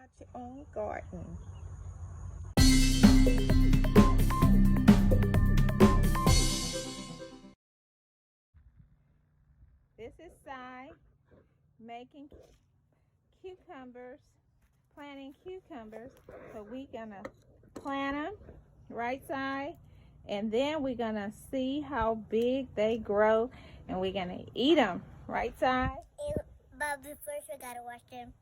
Start your own garden. This is Sai making cucumbers, planting cucumbers. So we're gonna plant them, right side, and then we're gonna see how big they grow, and we're gonna eat them, right side. But first we gotta wash them.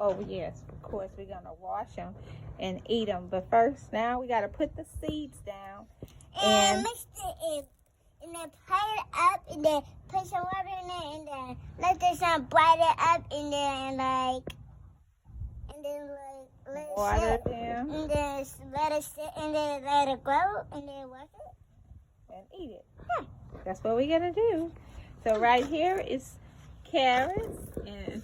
Oh yes, of course we're gonna wash them and eat them. But first, now we gotta put the seeds down And mix it in. And then pile it up, and then put some water in it, and then let the sun brighten it up, and then let it water sit, them and then let it sit, and then let it grow, and then wash it. and eat it. That's what we're gonna do. So right here is carrots and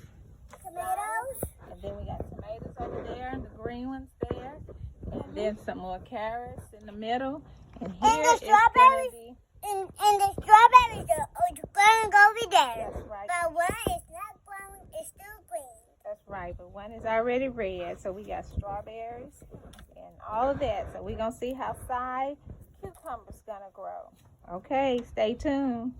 Tomatoes. and then we got tomatoes over there and the green ones there, and then some more carrots in the middle. And here And the is strawberries. gonna be, And the strawberries are growing over there. that's right. But one is not growing, it's still green. That's right, but one is already red. So we got strawberries and all of that. So we're gonna see how Sai cucumber's gonna grow. Okay, stay tuned.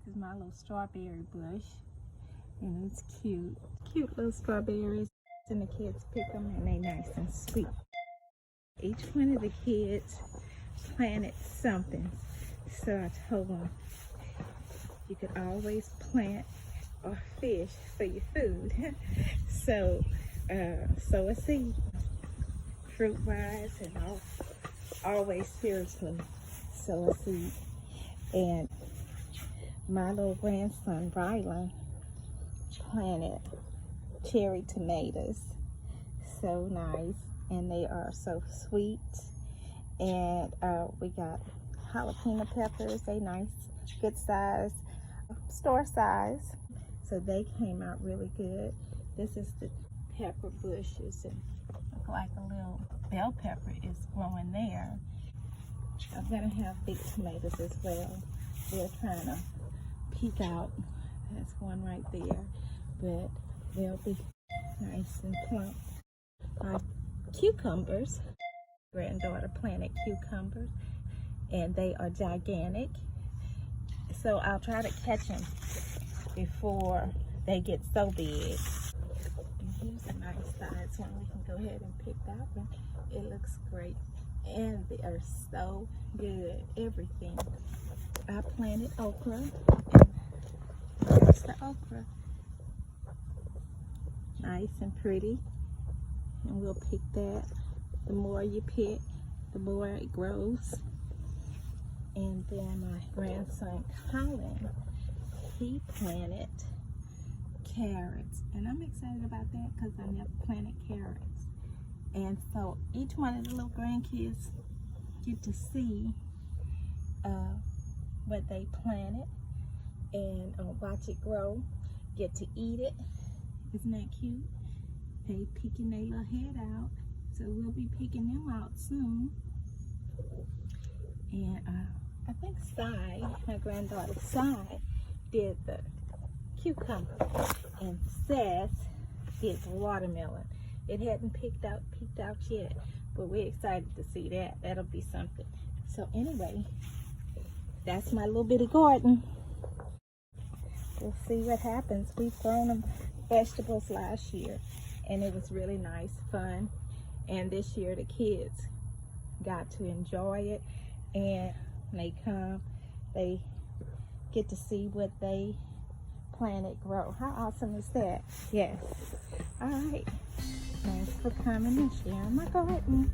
This is my little strawberry bush, and it's cute. Cute little strawberries, and the kids pick them, and they nice and sweet. Each one of the kids planted something, so I told them you could always plant or fish for your food. So sow a seed, fruit wise, and always seriously sow a seed. And my little grandson Rylan planted cherry tomatoes, so nice, and they are so sweet. And we got jalapeno peppers, they nice, good size, store size, so they came out really good. This is the pepper bushes, and look like a little bell pepper is growing there. I'm gonna have big tomatoes as well. They're trying to peek out. That's one right there, but they'll be nice and plump. My cucumbers, granddaughter planted cucumbers, and they are gigantic. So I'll try to catch them before they get so big. And here's a nice size one. We can go ahead and pick that one. It looks great, and they are so good. Everything. I planted okra, and there's the okra. Nice and pretty, and we'll pick that. The more you pick, the more it grows. And then my grandson Colin, he planted carrots, and I'm excited about that because I never planted carrots. And so each one of the little grandkids get to see what they planted and watch it grow, get to eat it. Isn't that cute? They peeking their little head out, so we'll be picking them out soon. And I think Sai, my granddaughter Sai, did the cucumber, and Seth did the watermelon. It hadn't peeked out yet, but we're excited to see that. That'll be something. So anyway, that's my little bitty garden. We'll see what happens. We've grown them vegetables last year, and it was really nice, fun. And this year the kids got to enjoy it, and they come, they get to see what they planted grow. How awesome is that? Yes. All right. Thanks for coming and sharing my garden.